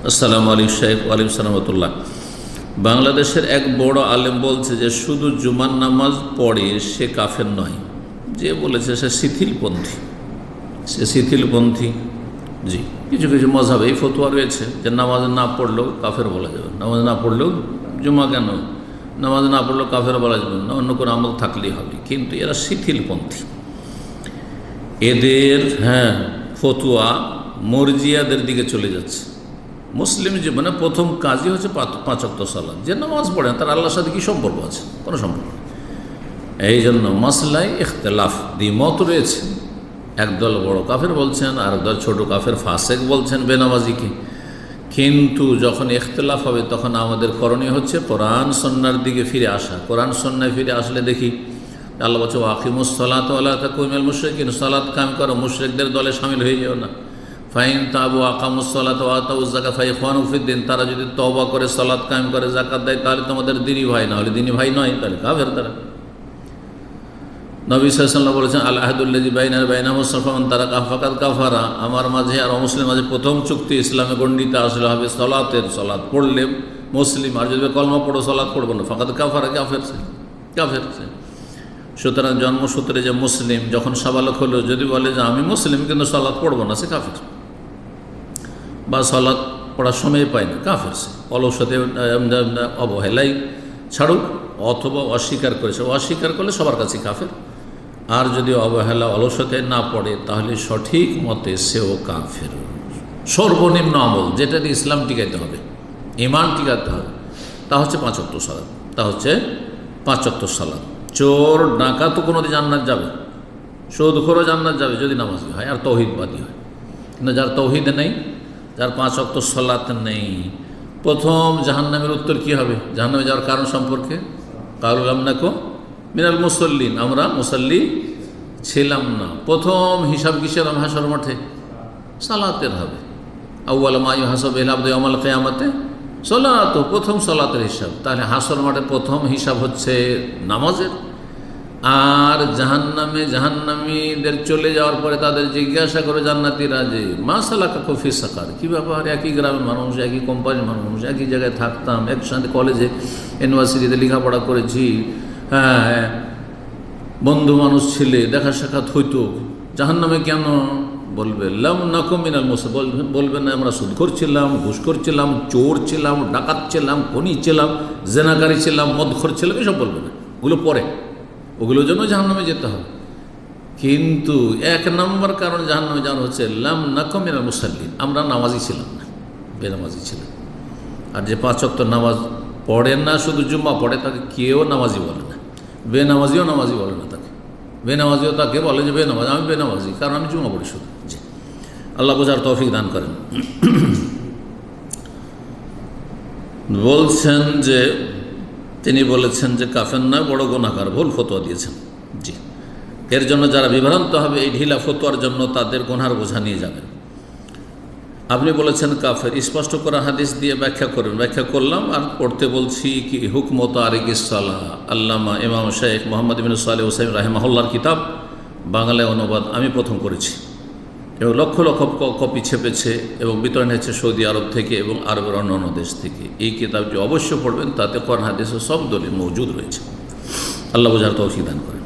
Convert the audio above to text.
আসসালামু আলাইকুম শেখ ওয়ালাইকুম সালামতুল্লাহ। বাংলাদেশের এক বড় আলেম বলছে যে শুধু জুমার নামাজ পড়ে সে কাফের নয়। যে বলেছে সে শিথিলপন্থী। জি, কিছু কিছু মযহাবে এই ফতোয়া রয়েছে যে নামাজ না পড়লেও কাফের বলা যাবে, নামাজ না পড়লেও জুমা কেন, নামাজ না পড়লেও কাফের বলা যাবে না, অন্য কোনো আমল থাকলেই হবে। কিন্তু এরা শিথিলপন্থী। এদের ফতোয়া মরজিয়াদের দিকে চলে যাচ্ছে। মুসলিম জীবনে প্রথম কাজই হচ্ছে 5 ওয়াক্ত সালাত। যে নামাজ পড়ে তার আল্লাহর সাথে কি সম্পর্ক আছে? কোনো সম্পর্ক নেই। এই জন্য মাসলায় ইখতিলাফ, দ্বিমত রয়েছে। একদল বড় কাফের বলছেন, আর একদল ছোট কাফের ফাসেক বলছেন বেনামাজিকে। কিন্তু যখন ইখতিলাফ হবে তখন আমাদের করণীয় হচ্ছে কোরআন সুন্নাহর দিকে ফিরে আসা। কোরআন সুন্নাহয় ফিরে আসলে দেখি আল্লাহ বলছে ওয়াকিমুস সালাত ওয়া লা তাকুনু মিনাল মুশরিকিন, সালাত কায়েম করো, মুশরিকদের দলে শামিল হয়ে যেও না। ফাইন তাবু আকামুস সালাত ওয়া আতাউজ যাকাত ফাইখওয়ানু ফিদ্দিন, তারা যদি তওবা করে সালাত কায়েম করে যাকাত দেয় তাহলে তোমাদের দ্বীনি ভাই, না হলে দ্বীনি ভাই নয়, তাহলে কাফের তারা। নবী সাল্লাল্লাহু আলাইহি ওয়াসাল্লাম বলেছেন আল আহদুল্লাযী বাইনানা ওয়া বাইনাহুম সালাতুন তারাকা ফাকাদ কাফারা, আমার মাঝে আর অমুসলিম মাঝে প্রথম চুক্তি ইসলামে গণ্ডিত আসলে হবে সালাতের। সালাত পড়লে মুসলিম, আর যদি কলমা পড়ো সালাত পড়বো না, ফাকাদ কাফারা, কাফের। সুতরাং জন্মসূত্রে যে মুসলিম যখন সাবালক হলো যদি বলে যে আমি মুসলিম কিন্তু সালাত পড়বো না, সে কাফের। বা সালাত পড়ার সময় পায় না, কাফের। সে অলসতে অবহেলাই ছাড়ুক অথবা অস্বীকার করেছে, অস্বীকার করলে সবার কাছে কাফের। আর যদি অবহেলা অলসতে না পড়ে তাহলে সঠিক মতে সেও কাফের। সর্বনিম্ন আমল যেটা দিয়ে ইসলাম টিকাইতে হবে, ঈমান টিকাতে হবে, তা হচ্ছে 5 ওয়াক্ত সালাত। তা হচ্ছে 5 ওয়াক্ত সালাত। চোর ডাকাতও কোনোদিন জান্নাত যাবে, সুদখোরও জান্নাত যাবে যদি নামাজি হয় আর তৌহিদবাদী হয়। কিন্তু যার তৌহিদ নেই, যার 5 ওয়াক্ত সালাত নেই, প্রথম জাহান্নামের উত্তর কী হবে? জাহান্নামে যাওয়ার কারণ সম্পর্কে কালু লাম নাকু মিনাল মুসাল্লিন, আমরা মুসাল্লি ছিলাম না। প্রথম হিসাব কিসের হাসর মাঠে? সালাতের হবে। আউয়াল মা ইউহাসাবু বিল আবদু ইয়াউমাল কিয়ামাতে সালাত, প্রথম সালাতের হিসাব। তাহলে হাসর মাঠে প্রথম হিসাব হচ্ছে নামাজের। আর জাহান্নামীদের চলে যাওয়ার পরে তাদের জিজ্ঞাসা করে জান্নাতীরা যে মা সালাকাকুম ফি সাকার, কী ব্যাপার? একই গ্রামের মানুষ, একই কোম্পানির মানুষ, একই জায়গায় থাকতাম, একসাথে কলেজে ইউনিভার্সিটিতে লেখাপড়া করেছি, বন্ধু মানুষ ছিলে, দেখা সাক্ষাৎ হইতো, জাহান্নামে কেন? বলবে লাম নাকু মিনাল মুসাল্লিন, বলবে না আমরা সুদখোর ছিলাম, ঘুষখোর ছিলাম, চোর ছিলাম, ডাকাত ছিলাম, খনি ছিলাম, জেনাকারী ছিলাম, মদখোর ছিলাম, এসব বলবে না। ওগুলো পরে, ওগুলোর জন্য জাহান্নামে যেতে হবে। কিন্তু 1 নম্বর কারণ জাহান্নামে যাওয়ার হচ্ছে লাম নাকু মিনাল মুসাল্লিন, আমরা নামাজি ছিলাম না, বেনামাজি ছিলাম। আর যে 5 ওয়াক্ত নামাজ পড়ে না, শুধু জুম্মা পড়ে, তাকে কেউ নামাজি বলে না। বেনামাজিও নামাজি বলে না তাকে। বেনামাজিও তাকে বলে যে বেনামাজি, আমি বেনামাজি, কারণ আমি জুম্মা পড়ি শুধু। জি, আল্লাহ বোঝার তৌফিক দান করেন। বলছেন যে তিনি বলেছেন যে কাফের নয়, বড় গুনাহগার, ভুল ফতোয়া দিয়েছেন। জি, এর জন্য যারা বিভ্রান্ত হবে এই ঢিলা ফতোয়ার জন্য তাদের গুনাহর বোঝা নিয়ে যাবেন। আপনি বলেছেন কাফের, স্পষ্ট করা হাদিস দিয়ে ব্যাখ্যা করবেন। ব্যাখ্যা করলাম আর পড়তে বলছি কি হুকম তারিকিস সালাহ, আল্লামা ইমাম শেখ মোহাম্মদ ইবনে সালেহ উসাইম রাহিমাহুল্লাহর কিতাব, বাংলায় অনুবাদ আমি প্রথম করেছি এবং লক্ষ লক্ষ কপি ছেপেছে এবং বিতরণ হয়েছে সৌদি আরব থেকে এবং আরবের অন্যান্য দেশ থেকে। এই কিতাবটি অবশ্য পড়বেন, তাতে কোরআন হাদিসের সব দলিল মজুদ রয়েছে। আল্লাহ বোঝার তৌফিক দান করেন।